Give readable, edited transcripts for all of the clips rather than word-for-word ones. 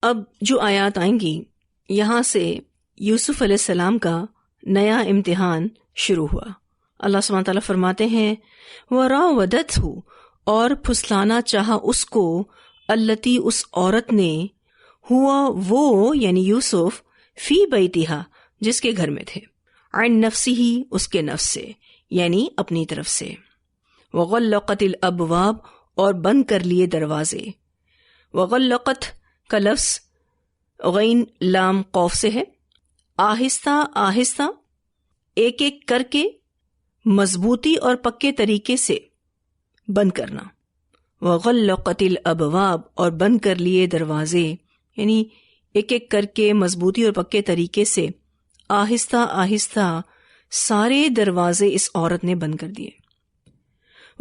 اب جو آیات آئیں گی یہاں سے یوسف علیہ السلام کا نیا امتحان شروع ہوا۔ اللہ سبحانہ تعالیٰ فرماتے ہیں وَرَاوَدَتْهُ، اور پھسلانا چاہا اس کو، التی اس عورت نے، ہوا وہ یعنی یوسف، فی بیتہا جس کے گھر میں تھے، عن نفسہ اس کے نفس سے یعنی اپنی طرف سے، وغلقت الابواب اور بند کر لیے دروازے۔ وغلقت کا لفظ غین لام قوف سے ہے، آہستہ آہستہ ایک ایک کر کے مضبوطی اور پکے طریقے سے بند کرنا۔ وغلقت الابواب اور بند کر لیے دروازے، یعنی ایک ایک کر کے مضبوطی اور پکے طریقے سے آہستہ آہستہ سارے دروازے اس عورت نے بند کر دیے۔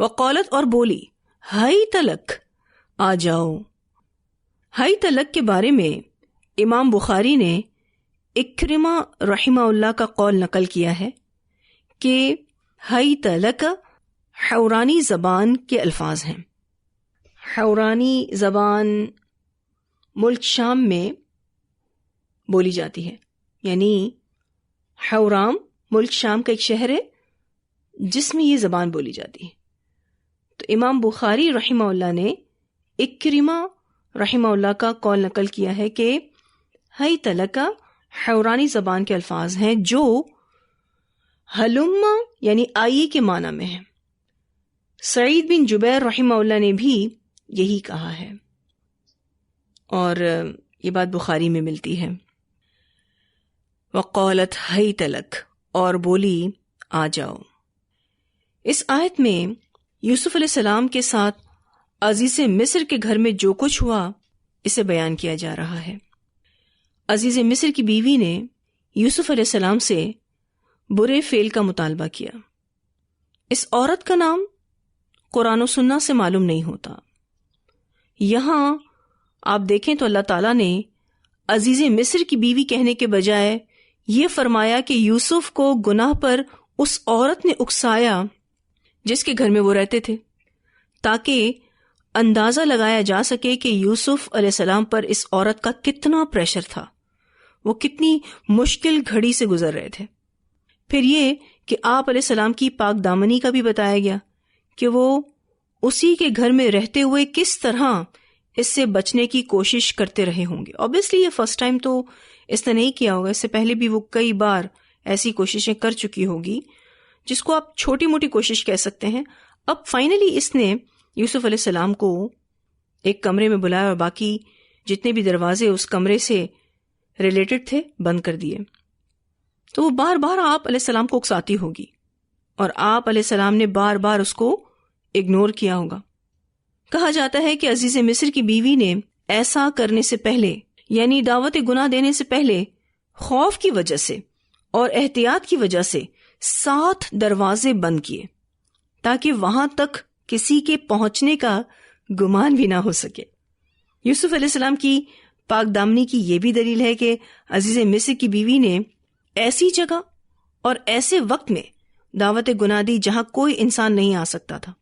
وقالت اور بولی، ہائی تلک، آ جاؤ۔ ہائی تلک کے بارے میں امام بخاری نے اکرمہ رحمہ اللہ کا قول نقل کیا ہے کہ ہائی تلک حورانی زبان کے الفاظ ہیں۔ حورانی زبان ملک شام میں بولی جاتی ہے، یعنی حورام ملک شام کا ایک شہر ہے جس میں یہ زبان بولی جاتی ہے۔ تو امام بخاری رحمہ اللہ نے اکرمہ رحمہ اللہ کا قول نقل کیا ہے کہ ہی تلکا حورانی زبان کے الفاظ ہیں جو ہلما یعنی آئیے کے معنی میں ہیں۔ سعید بن جبیر رحمہ اللہ نے بھی یہی کہا ہے اور یہ بات بخاری میں ملتی ہے۔ وقالت ہی تلک، اور بولی آ جاؤ۔ اس آیت میں یوسف علیہ السلام کے ساتھ عزیز مصر کے گھر میں جو کچھ ہوا اسے بیان کیا جا رہا ہے۔ عزیز مصر کی بیوی نے یوسف علیہ السلام سے برے فعل کا مطالبہ کیا۔ اس عورت کا نام قرآن و سنت سے معلوم نہیں ہوتا۔ یہاں آپ دیکھیں تو اللہ تعالیٰ نے عزیز مصر کی بیوی کہنے کے بجائے یہ فرمایا کہ یوسف کو گناہ پر اس عورت نے اکسایا جس کے گھر میں وہ رہتے تھے، تاکہ اندازہ لگایا جا سکے کہ یوسف علیہ السلام پر اس عورت کا کتنا پریشر تھا، وہ کتنی مشکل گھڑی سے گزر رہے تھے۔ پھر یہ کہ آپ علیہ السلام کی پاک دامنی کا بھی بتایا گیا کہ وہ اسی کے گھر میں رہتے ہوئے کس طرح اس سے بچنے کی کوشش کرتے رہے ہوں گے۔ اوبیسلی یہ فرسٹ ٹائم تو اس نے نہیں کیا ہوگا، اس سے پہلے بھی وہ کئی بار ایسی کوششیں کر چکی ہوگی جس کو آپ چھوٹی موٹی کوشش کہہ سکتے ہیں۔ اب فائنلی اس نے یوسف علیہ السلام کو ایک کمرے میں بلایا اور باقی جتنے بھی دروازے اس کمرے سے ریلیٹڈ تھے بند کر دیے۔ تو وہ بار بار آپ علیہ السلام کو اکساتی ہوگی اور آپ علیہ السلام نے بار بار اس کو اگنور کیا ہوگا۔ کہا جاتا ہے کہ عزیز مصر کی بیوی نے ایسا کرنے سے پہلے، یعنی دعوت گناہ دینے سے پہلے، خوف کی وجہ سے اور احتیاط کی وجہ سے 7 دروازے بند کیے تاکہ وہاں تک کسی کے پہنچنے کا گمان بھی نہ ہو سکے۔ یوسف علیہ السلام کی پاک دامنی کی یہ بھی دلیل ہے کہ عزیز مصر کی بیوی نے ایسی جگہ اور ایسے وقت میں دعوت گناہ دی جہاں کوئی انسان نہیں آ سکتا تھا،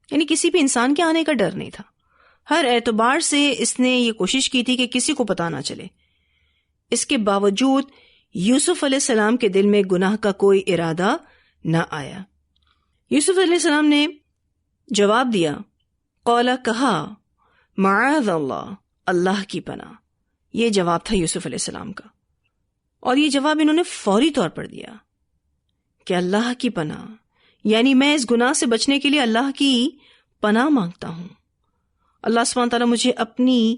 یعنی کسی بھی انسان کے آنے کا ڈر نہیں تھا۔ ہر اعتبار سے اس نے یہ کوشش کی تھی کہ کسی کو پتہ نہ چلے۔ اس کے باوجود یوسف علیہ السلام کے دل میں گناہ کا کوئی ارادہ نہ آیا۔ یوسف علیہ السلام نے جواب دیا، قولا کہا، معاذ اللہ، اللہ کی پناہ۔ یہ جواب تھا یوسف علیہ السلام کا، اور یہ جواب انہوں نے فوری طور پر دیا کہ اللہ کی پناہ، یعنی میں اس گناہ سے بچنے کے لیے اللہ کی پناہ مانگتا ہوں، اللہ سبحانہ تعالیٰ مجھے اپنی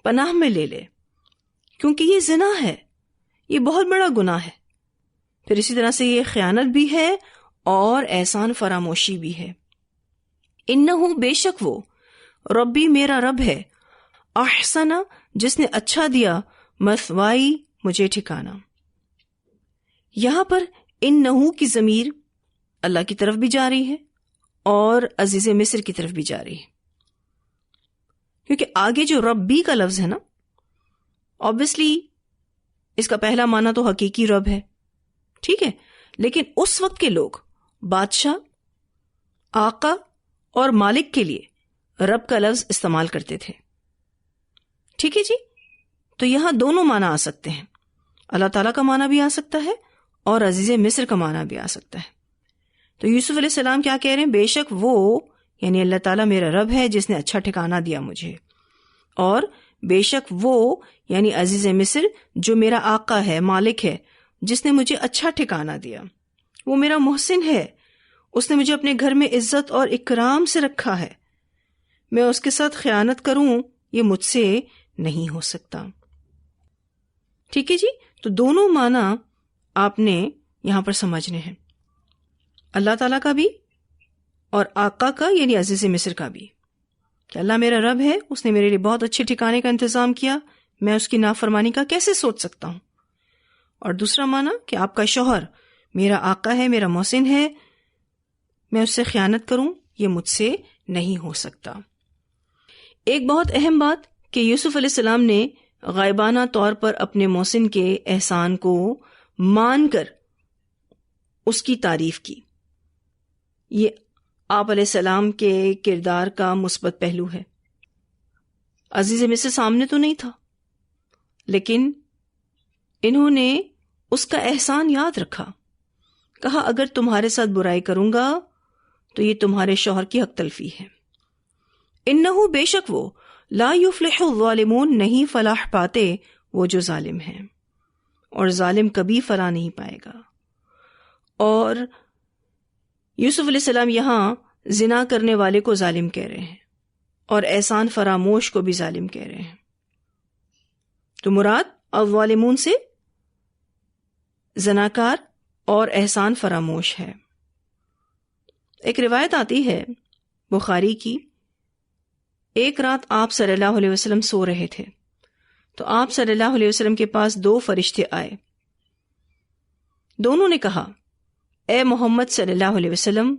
پناہ میں لے لے، کیونکہ یہ زنا ہے، یہ بہت بڑا گناہ ہے۔ پھر اسی طرح سے یہ خیانت بھی ہے اور احسان فراموشی بھی ہے۔ انہو، بے شک وہ، ربی میرا رب ہے، احسن جس نے اچھا دیا، مثوائی مجھے ٹھکانا۔ یہاں پر انہو کی ضمیر اللہ کی طرف بھی جا رہی ہے اور عزیز مصر کی طرف بھی جا رہی ہے، کیونکہ آگے جو ربی کا لفظ ہے نا، obviously اس کا پہلا معنی تو حقیقی رب ہے، ٹھیک ہے، لیکن اس وقت کے لوگ بادشاہ، آقا اور مالک کے لیے رب کا لفظ استعمال کرتے تھے، ٹھیک ہے جی۔ تو یہاں دونوں معنی آ سکتے ہیں، اللہ تعالیٰ کا معنی بھی آ سکتا ہے اور عزیز مصر کا معنی بھی آ سکتا ہے۔ تو یوسف علیہ السلام کیا کہہ رہے ہیں؟ بے شک وہ یعنی اللہ تعالیٰ میرا رب ہے جس نے اچھا ٹھکانہ دیا مجھے، اور بے شک وہ یعنی عزیز مصر جو میرا آقا ہے، مالک ہے، جس نے مجھے اچھا ٹھکانہ دیا، وہ میرا محسن ہے، اس نے مجھے اپنے گھر میں عزت اور اکرام سے رکھا ہے، میں اس کے ساتھ خیانت کروں یہ مجھ سے نہیں ہو سکتا۔ ٹھیک ہے جی، تو دونوں معنی آپ نے یہاں پر سمجھنے ہیں، اللہ تعالیٰ کا بھی اور آقا کا یعنی عزیز مصر کا بھی، کہ اللہ میرا رب ہے، اس نے میرے لیے بہت اچھے ٹھکانے کا انتظام کیا، میں اس کی نافرمانی کا کیسے سوچ سکتا ہوں۔ اور دوسرا معنی کہ آپ کا شوہر میرا آقا ہے، میرا محسن ہے، میں اس سے خیانت کروں یہ مجھ سے نہیں ہو سکتا۔ ایک بہت اہم بات کہ یوسف علیہ السلام نے غائبانہ طور پر اپنے محسن کے احسان کو مان کر اس کی تعریف کی، یہ آپ علیہ السلام کے کردار کا مثبت پہلو ہے۔ عزیز مصر سامنے تو نہیں تھا، لیکن انہوں نے اس کا احسان یاد رکھا، کہا اگر تمہارے ساتھ برائی کروں گا تو یہ تمہارے شوہر کی حق تلفی ہے۔ انہو بے شک وہ، لا یفلح الظالمون نہیں فلاح پاتے وہ جو ظالم ہیں، اور ظالم کبھی فلاح نہیں پائے گا۔ اور یوسف علیہ السلام یہاں زنا کرنے والے کو ظالم کہہ رہے ہیں اور احسان فراموش کو بھی ظالم کہہ رہے ہیں۔ تو مراد الظالمون سے زناکار اور احسان فراموش ہے۔ ایک روایت آتی ہے بخاری کی، ایک رات آپ صلی اللہ علیہ وسلم سو رہے تھے تو آپ صلی اللہ علیہ وسلم کے پاس 2 فرشتے آئے، دونوں نے کہا اے محمد صلی اللہ علیہ وسلم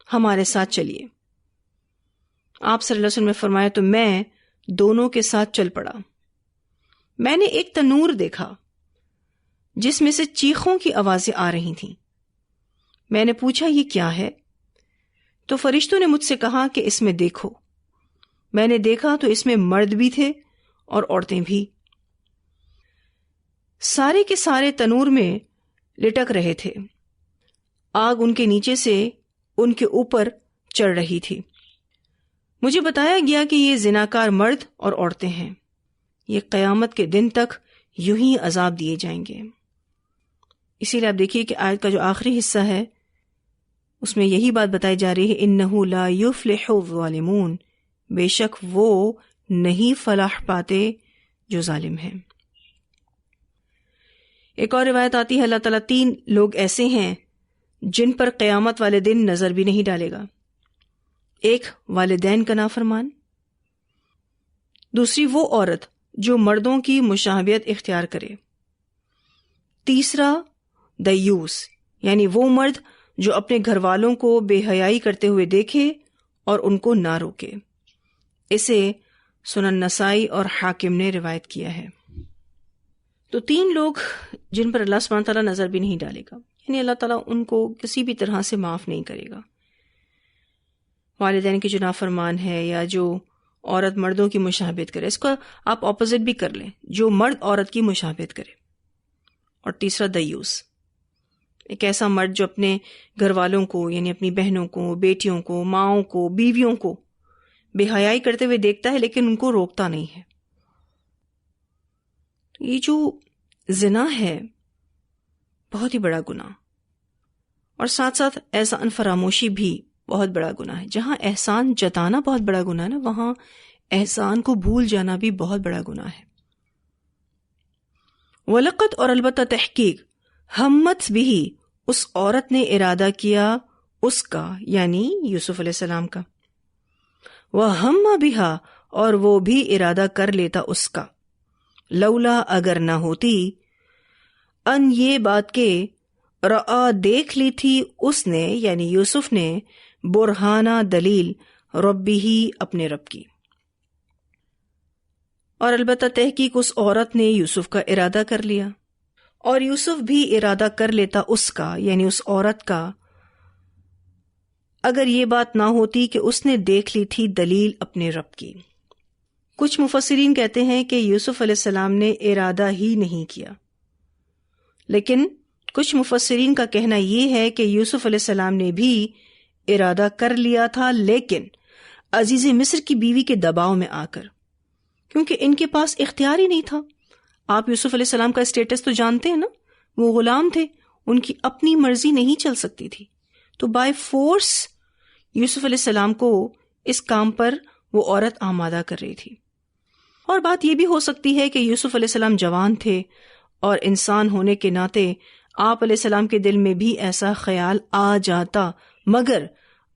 ہمارے ساتھ چلیے۔ آپ صلی اللہ علیہ وسلم نے فرمایا تو میں دونوں کے ساتھ چل پڑا۔ میں نے ایک تنور دیکھا جس میں سے چیخوں کی آوازیں آ رہی تھیں۔ میں نے پوچھا یہ کیا ہے؟ تو فرشتوں نے مجھ سے کہا کہ اس میں دیکھو۔ میں نے دیکھا تو اس میں مرد بھی تھے اور عورتیں بھی، سارے کے سارے تنور میں لٹک رہے تھے، آگ ان کے نیچے سے ان کے اوپر چڑھ رہی تھی۔ مجھے بتایا گیا کہ یہ زناکار مرد اور عورتیں ہیں، یہ قیامت کے دن تک یوں ہی عذاب دیے جائیں گے۔ اسی لیے آپ دیکھیے کہ آیت کا جو آخری حصہ ہے اس میں یہی بات بتائی جا رہی ہے، انہ لا یفلح الظالمون، بے شک وہ نہیں فلاح پاتے جو ظالم ہیں۔ ایک اور روایت آتی ہے اللہ تعالیٰ 3 لوگ ایسے ہیں جن پر قیامت والے دن نظر بھی نہیں ڈالے گا۔ ایک والدین کا نافرمان، دوسری وہ عورت جو مردوں کی مشابہت اختیار کرے، تیسرا دیوس یعنی وہ مرد جو اپنے گھر والوں کو بے حیائی کرتے ہوئے دیکھے اور ان کو نہ روکے۔ اسے سنن نسائی اور حاکم نے روایت کیا ہے۔ تو 3 لوگ جن پر اللہ سبحانہ تعالیٰ نظر بھی نہیں ڈالے گا، یعنی اللہ تعالیٰ ان کو کسی بھی طرح سے معاف نہیں کرے گا۔ والدین کی جو نافرمان ہے یا جو عورت مردوں کی مشابہت کرے، اس کا آپ اپوزٹ بھی کر لیں، جو مرد عورت کی مشابہت کرے۔ اور تیسرا دیوس، ایک ایسا مرد جو اپنے گھر والوں کو یعنی اپنی بہنوں کو، بیٹیوں کو، ماؤں کو، بیویوں کو بے حیائی کرتے ہوئے دیکھتا ہے لیکن ان کو روکتا نہیں ہے۔ یہ جو زنا ہے بہت ہی بڑا گناہ، اور ساتھ ساتھ احسان فراموشی بھی بہت بڑا گناہ ہے۔ جہاں احسان جتانا بہت بڑا گناہ ہے نا، وہاں احسان کو بھول جانا بھی بہت بڑا گناہ ہے۔ وَلَقَدْ اور البتہ تحقیق، ہمت بھی اس عورت نے ارادہ کیا اس کا یعنی یوسف علیہ السلام کا، وَهَمَّ بِهَا اور وہ بھی ارادہ کر لیتا اس کا، لولا اگر نہ ہوتی، ان یہ بات کہ رآ دیکھ لی تھی اس نے یعنی یوسف نے، برہانہ دلیل، ربی ہی اپنے رب کی، اور البتہ تحقیق اس عورت نے یوسف کا ارادہ کر لیا، اور یوسف بھی ارادہ کر لیتا اس کا یعنی اس عورت کا، اگر یہ بات نہ ہوتی کہ اس نے دیکھ لی تھی دلیل اپنے رب کی۔ کچھ مفسرین کہتے ہیں کہ یوسف علیہ السلام نے ارادہ ہی نہیں کیا، لیکن کچھ مفسرین کا کہنا یہ ہے کہ یوسف علیہ السلام نے بھی ارادہ کر لیا تھا، لیکن عزیز مصر کی بیوی کے دباؤ میں آ کر، کیونکہ ان کے پاس اختیار ہی نہیں تھا۔ آپ یوسف علیہ السلام کا اسٹیٹس تو جانتے ہیں نا، وہ غلام تھے، ان کی اپنی مرضی نہیں چل سکتی تھی، تو بائی فورس یوسف علیہ السلام کو اس کام پر وہ عورت آمادہ کر رہی تھی۔ اور بات یہ بھی ہو سکتی ہے کہ یوسف علیہ السلام جوان تھے اور انسان ہونے کے ناطے آپ علیہ السلام کے دل میں بھی ایسا خیال آ جاتا، مگر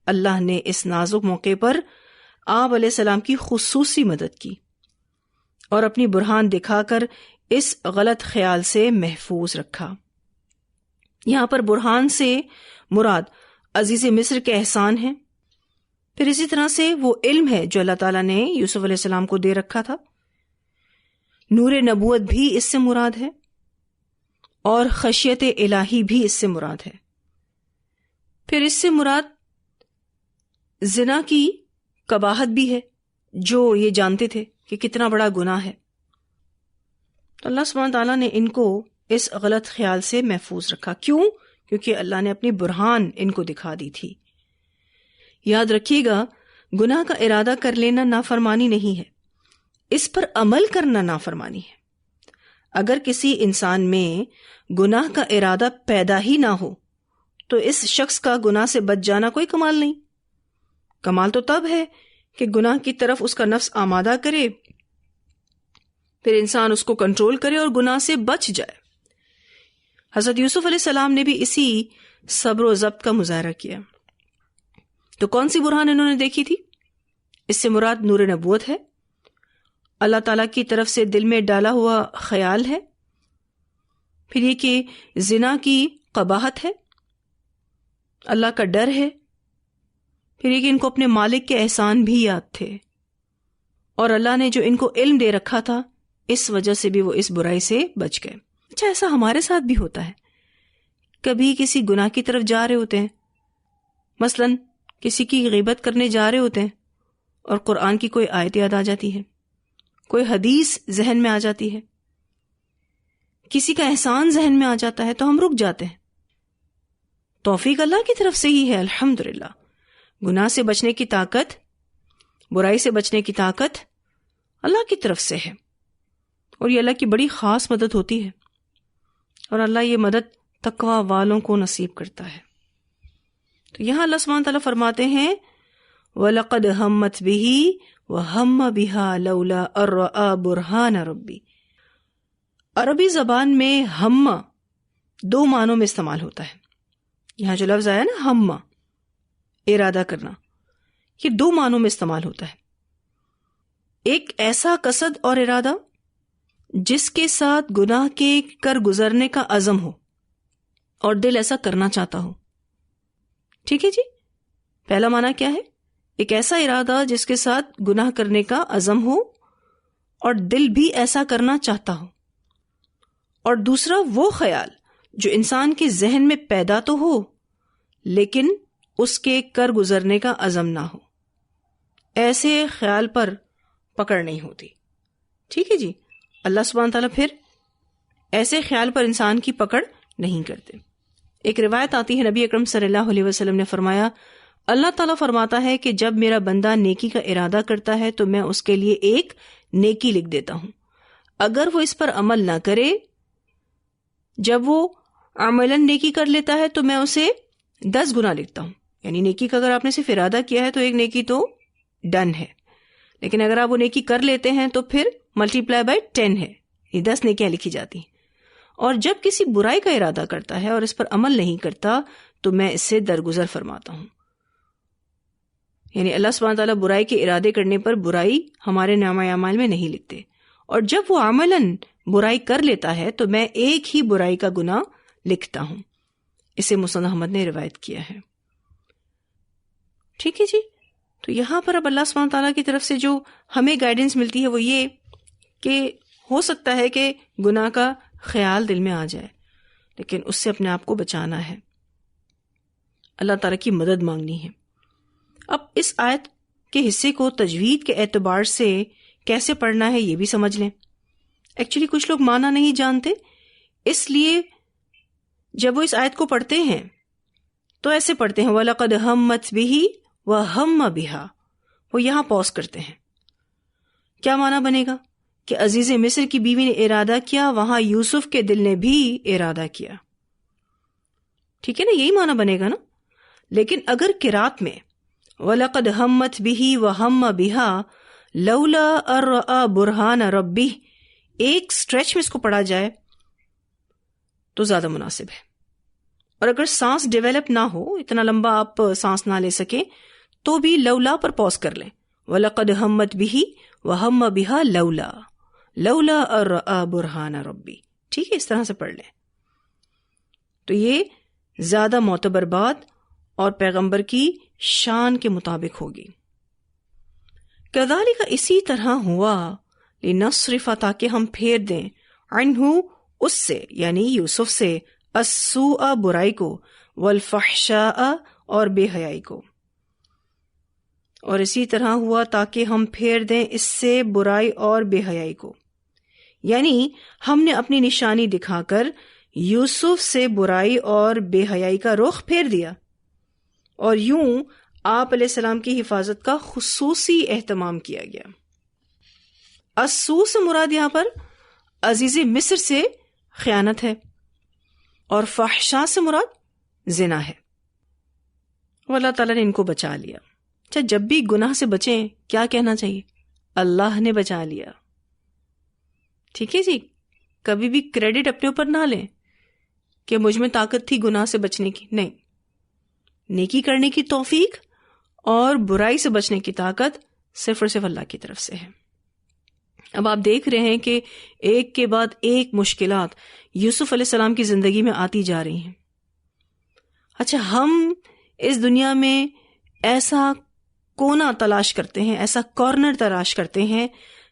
اللہ نے اس نازک موقع پر آپ علیہ السلام کی خصوصی مدد کی اور اپنی برہان دکھا کر اس غلط خیال سے محفوظ رکھا۔ یہاں پر برہان سے مراد عزیز مصر کے احسان ہیں، پھر اسی طرح سے وہ علم ہے جو اللہ تعالیٰ نے یوسف علیہ السلام کو دے رکھا تھا، نور نبوت بھی اس سے مراد ہے، اور خشیت الہی بھی اس سے مراد ہے۔ پھر اس سے مراد زنا کی قباحت بھی ہے، جو یہ جانتے تھے کہ کتنا بڑا گناہ ہے، تو اللہ سبحانہ تعالیٰ نے ان کو اس غلط خیال سے محفوظ رکھا۔ کیوں؟ کیونکہ اللہ نے اپنی برہان ان کو دکھا دی تھی۔ یاد رکھیے گا، گناہ کا ارادہ کر لینا نافرمانی نہیں ہے، اس پر عمل کرنا نافرمانی ہے۔ اگر کسی انسان میں گناہ کا ارادہ پیدا ہی نہ ہو تو اس شخص کا گناہ سے بچ جانا کوئی کمال نہیں۔ کمال تو تب ہے کہ گناہ کی طرف اس کا نفس آمادہ کرے، پھر انسان اس کو کنٹرول کرے اور گناہ سے بچ جائے۔ حضرت یوسف علیہ السلام نے بھی اسی صبر و ضبط کا مظاہرہ کیا۔ تو کون سی برہان انہوں نے دیکھی تھی؟ اس سے مراد نور نبوت ہے، اللہ تعالیٰ کی طرف سے دل میں ڈالا ہوا خیال ہے، پھر یہ کہ زنا کی قباحت ہے، اللہ کا ڈر ہے، پھر یہ کہ ان کو اپنے مالک کے احسان بھی یاد تھے، اور اللہ نے جو ان کو علم دے رکھا تھا اس وجہ سے بھی وہ اس برائی سے بچ گئے۔ اچھا، ایسا ہمارے ساتھ بھی ہوتا ہے، کبھی کسی گناہ کی طرف جا رہے ہوتے ہیں، مثلاً کسی کی غیبت کرنے جا رہے ہوتے ہیں اور قرآن کی کوئی آیت یاد آ جاتی ہے، کوئی حدیث ذہن میں آ جاتی ہے، کسی کا احسان ذہن میں آ جاتا ہے، تو ہم رک جاتے ہیں۔ توفیق اللہ کی طرف سے ہی ہے، الحمدللہ۔ گناہ سے بچنے کی طاقت، برائی سے بچنے کی طاقت اللہ کی طرف سے ہے، اور یہ اللہ کی بڑی خاص مدد ہوتی ہے، اور اللہ یہ مدد تقوی والوں کو نصیب کرتا ہے۔ تو یہاں اللہ سبحانہ تعالیٰ فرماتے ہیں وَلَقَدْ هَمَّتْ بِهِ وَهَمَّ بِهَا لَوْلَا أَن رَأَىٰ بُرْهَانَ رَبِّهِ۔ عربی زبان میں ہم دو معنوں میں استعمال ہوتا ہے۔ یہاں جو لفظ آیا نا ہم، ارادہ کرنا، یہ دو معنوں میں استعمال ہوتا ہے۔ ایک ایسا قصد اور ارادہ جس کے ساتھ گناہ کے کر گزرنے کا عزم ہو اور دل ایسا کرنا چاہتا ہو۔ ٹھیک ہے جی، پہلا معنی کیا ہے؟ ایک ایسا ارادہ جس کے ساتھ گناہ کرنے کا عزم ہو اور دل بھی ایسا کرنا چاہتا ہو، اور دوسرا وہ خیال جو انسان کے ذہن میں پیدا تو ہو لیکن اس کے کر گزرنے کا عزم نہ ہو۔ ایسے خیال پر پکڑ نہیں ہوتی۔ ٹھیک ہے جی، اللہ سبحانہ تعالیٰ پھر ایسے خیال پر انسان کی پکڑ نہیں کرتے۔ ایک روایت آتی ہے، نبی اکرم صلی اللہ علیہ وسلم نے فرمایا، اللہ تعالیٰ فرماتا ہے کہ جب میرا بندہ نیکی کا ارادہ کرتا ہے تو میں اس کے لیے ایک نیکی لکھ دیتا ہوں، اگر وہ اس پر عمل نہ کرے، جب وہ عملاً نیکی کر لیتا ہے تو میں اسے 10 گنا لکھتا ہوں۔ یعنی نیکی کا اگر آپ نے صرف ارادہ کیا ہے تو ایک نیکی تو ڈن ہے، لیکن اگر آپ وہ نیکی کر لیتے ہیں تو پھر ملٹی پلائی بائی 10 ہے، یہ 10 نیکیاں لکھی جاتی ہیں۔ اور جب کسی برائی کا ارادہ کرتا ہے اور اس پر عمل نہیں کرتا تو میں اس سے درگزر فرماتا ہوں۔ یعنی اللہ سبحانہ تعالیٰ برائی کے ارادے کرنے پر برائی ہمارے نامہ اعمال میں نہیں لکھتے، اور جب وہ عملاً برائی کر لیتا ہے تو میں ایک ہی برائی کا گناہ لکھتا ہوں۔ اسے مسند احمد نے روایت کیا ہے۔ ٹھیک ہے جی، تو یہاں پر اب اللہ سبحانہ تعالیٰ کی طرف سے جو ہمیں گائیڈنس ملتی ہے وہ یہ کہ ہو سکتا ہے کہ گناہ کا خیال دل میں آ جائے، لیکن اس سے اپنے آپ کو بچانا ہے، اللہ تعالیٰ کی مدد مانگنی ہے۔ اب اس آیت کے حصے کو تجوید کے اعتبار سے کیسے پڑھنا ہے یہ بھی سمجھ لیں. ایکچولی کچھ لوگ معنی نہیں جانتے، اس لیے جب وہ اس آیت کو پڑھتے ہیں تو ایسے پڑھتے ہیں وَلَقَدْ هَمَّتْ بِهِ وَهَمَّ بِهَا، وہ یہاں پوز کرتے ہیں. کیا معنی بنے گا کہ عزیز مصر کی بیوی نے ارادہ کیا، وہاں یوسف کے دل نے بھی ارادہ کیا. ٹھیک ہے نا، یہی معنی بنے گا نا. لیکن اگر قرات میں وَلَقَدْ هَمَّتْ بِهِ وَهَمَّ بِهَا لَوْلَا أَن رَأَىٰ بُرْهَانَ رَبِّهِ ایک سٹریچ میں اس کو پڑھا جائے تو زیادہ مناسب ہے. اور اگر سانس ڈیولپ نہ ہو، اتنا لمبا آپ سانس نہ لے سکیں، تو بھی لولا پر پوز کر لیں. وَلَقَدْ هَمَّتْ بِهِ وَهَمَّ بِهَا لَوْلَا أَن رَأَىٰ بُرْهَانَ رَبِّهِ. ٹھیک ہے، اس طرح سے پڑھ لیں تو یہ زیادہ معتبر بات اور پیغمبر کی شان کے مطابق ہوگی. كَذَلِكَ اسی طرح ہوا لِنَصْرِفَ تاکہ ہم پھیر دیں عَنْهُ اس سے یعنی یوسف سے السوء برائی کو والفحشاء اور بے حیائی کو. اور اسی طرح ہوا تاکہ ہم پھیر دیں اس سے برائی اور بے حیائی کو، یعنی ہم نے اپنی نشانی دکھا کر یوسف سے برائی اور بے حیائی کا رخ پھیر دیا، اور یوں آپ علیہ السلام کی حفاظت کا خصوصی اہتمام کیا گیا. السوء سے مراد یہاں پر عزیز مصر سے خیانت ہے، اور فحشاء سے مراد زنا ہے. اللہ تعالیٰ نے ان کو بچا لیا. اچھا، جب بھی گناہ سے بچیں کیا کہنا چاہیے؟ اللہ نے بچا لیا. ٹھیک ہے جی، کبھی بھی کریڈٹ اپنے اوپر نہ لیں کہ مجھ میں طاقت تھی گناہ سے بچنے کی. نہیں، نیکی کرنے کی توفیق اور برائی سے بچنے کی طاقت صرف اور صرف اللہ کی طرف سے ہے. اب آپ دیکھ رہے ہیں کہ ایک کے بعد ایک مشکلات یوسف علیہ السلام کی زندگی میں آتی جا رہی ہیں. اچھا، ہم اس دنیا میں ایسا کونا تلاش کرتے ہیں، ایسا کارنر تلاش کرتے ہیں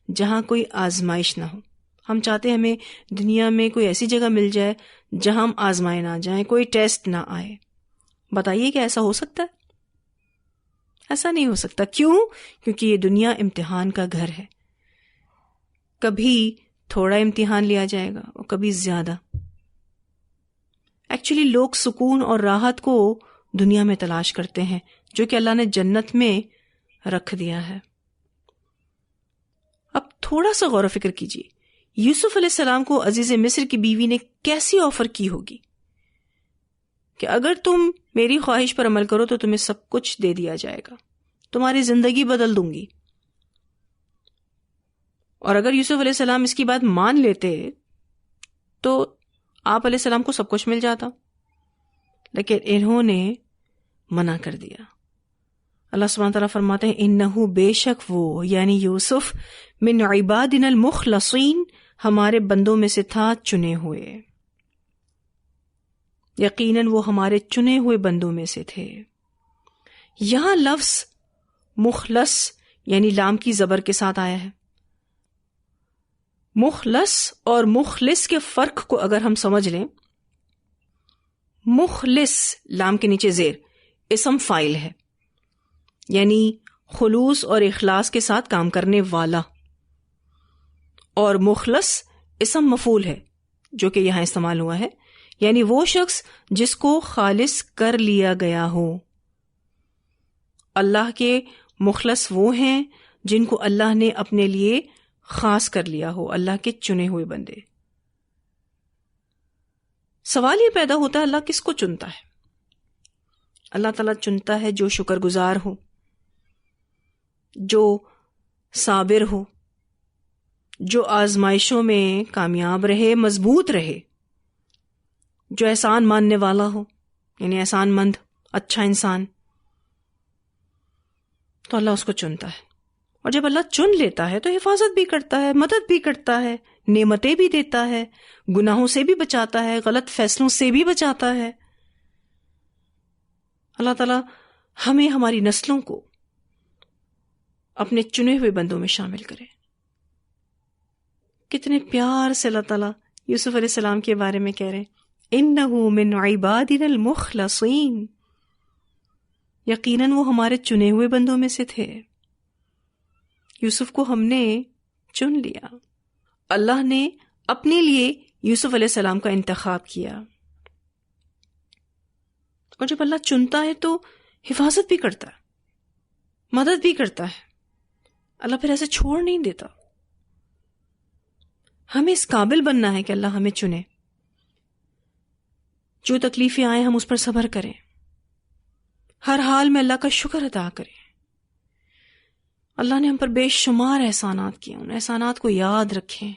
جہاں کوئی آزمائش نہ ہو. ہم چاہتے ہیں ہمیں دنیا میں کوئی ایسی جگہ مل جائے جہاں ہم آزمائے نہ جائیں، کوئی ٹیسٹ نہ آئے. بتائیے کہ ایسا ہو سکتا ہے؟ ایسا نہیں ہو سکتا. کیوں؟ کیونکہ یہ دنیا امتحان کا گھر ہے. کبھی تھوڑا امتحان لیا جائے گا اور کبھی زیادہ. ایکچولی لوگ سکون اور راحت کو دنیا میں تلاش کرتے ہیں جو کہ اللہ نے جنت میں رکھ دیا ہے. اب تھوڑا سا غور و فکر کیجیے، یوسف علیہ السلام کو عزیز مصر کی بیوی نے کیسی آفر کی ہوگی کہ اگر تم میری خواہش پر عمل کرو تو تمہیں سب کچھ دے دیا جائے گا، تمہاری زندگی بدل دوں گی. اور اگر یوسف علیہ السلام اس کی بات مان لیتے تو آپ علیہ السلام کو سب کچھ مل جاتا، لیکن انہوں نے منع کر دیا. اللہ سبحانہ تعالیٰ فرماتے ہیں انہو بے شک وہ یعنی یوسف من عبادنا المخلصین ہمارے بندوں میں سے تھا چنے ہوئے. یقیناً وہ ہمارے چنے ہوئے بندوں میں سے تھے. یہاں لفظ مخلص یعنی لام کی زبر کے ساتھ آیا ہے. مخلص اور مخلص کے فرق کو اگر ہم سمجھ لیں، مخلص لام کے نیچے زیر اسم فاعل ہے، یعنی خلوص اور اخلاص کے ساتھ کام کرنے والا، اور مخلص اسم مفعول ہے جو کہ یہاں استعمال ہوا ہے، یعنی وہ شخص جس کو خالص کر لیا گیا ہو. اللہ کے مخلص وہ ہیں جن کو اللہ نے اپنے لیے خاص کر لیا ہو، اللہ کے چنے ہوئے بندے. سوال یہ پیدا ہوتا ہے اللہ کس کو چنتا ہے؟ اللہ تعالیٰ چنتا ہے جو شکر گزار ہو، جو صابر ہو، جو آزمائشوں میں کامیاب رہے، مضبوط رہے، جو احسان ماننے والا ہو، یعنی احسان مند، اچھا انسان. تو اللہ اس کو چنتا ہے، اور جب اللہ چن لیتا ہے تو حفاظت بھی کرتا ہے، مدد بھی کرتا ہے، نعمتیں بھی دیتا ہے، گناہوں سے بھی بچاتا ہے، غلط فیصلوں سے بھی بچاتا ہے. اللہ تعالیٰ ہمیں ہماری نسلوں کو اپنے چنے ہوئے بندوں میں شامل کرے. کتنے پیار سے اللہ تعالیٰ یوسف علیہ السلام کے بارے میں کہہ رہے ہیں اِنَّهُ مِنْ عِبَادِنَا الْمُخْلَصِينَ، یقیناً وہ ہمارے چنے ہوئے بندوں میں سے تھے. یوسف کو ہم نے چن لیا. اللہ نے اپنے لیے یوسف علیہ السلام کا انتخاب کیا. اور جب اللہ چنتا ہے تو حفاظت بھی کرتا ہے, مدد بھی کرتا ہے. اللہ پھر ایسے چھوڑ نہیں دیتا. ہمیں اس قابل بننا ہے کہ اللہ ہمیں چنے. جو تکلیفیں آئیں ہم اس پر صبر کریں, ہر حال میں اللہ کا شکر ادا کریں. اللہ نے ہم پر بے شمار احسانات کیے, ان احسانات کو یاد رکھیں,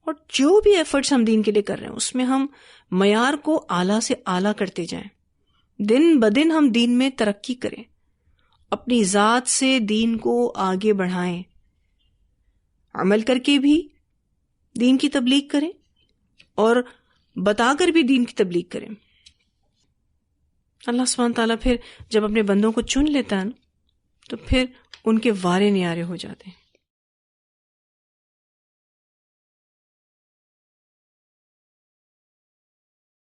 اور جو بھی ایفرٹس ہم دین کے لیے کر رہے ہیں اس میں ہم معیار کو اعلیٰ سے اعلیٰ کرتے جائیں. دن بدن ہم دین میں ترقی کریں, اپنی ذات سے دین کو آگے بڑھائیں, عمل کر کے بھی دین کی تبلیغ کریں اور بتا کر بھی دین کی تبلیغ کریں. اللہ سبحانہ تعالیٰ پھر جب اپنے بندوں کو چن لیتا ہے تو پھر ان کے وارے نیارے ہو جاتے ہیں.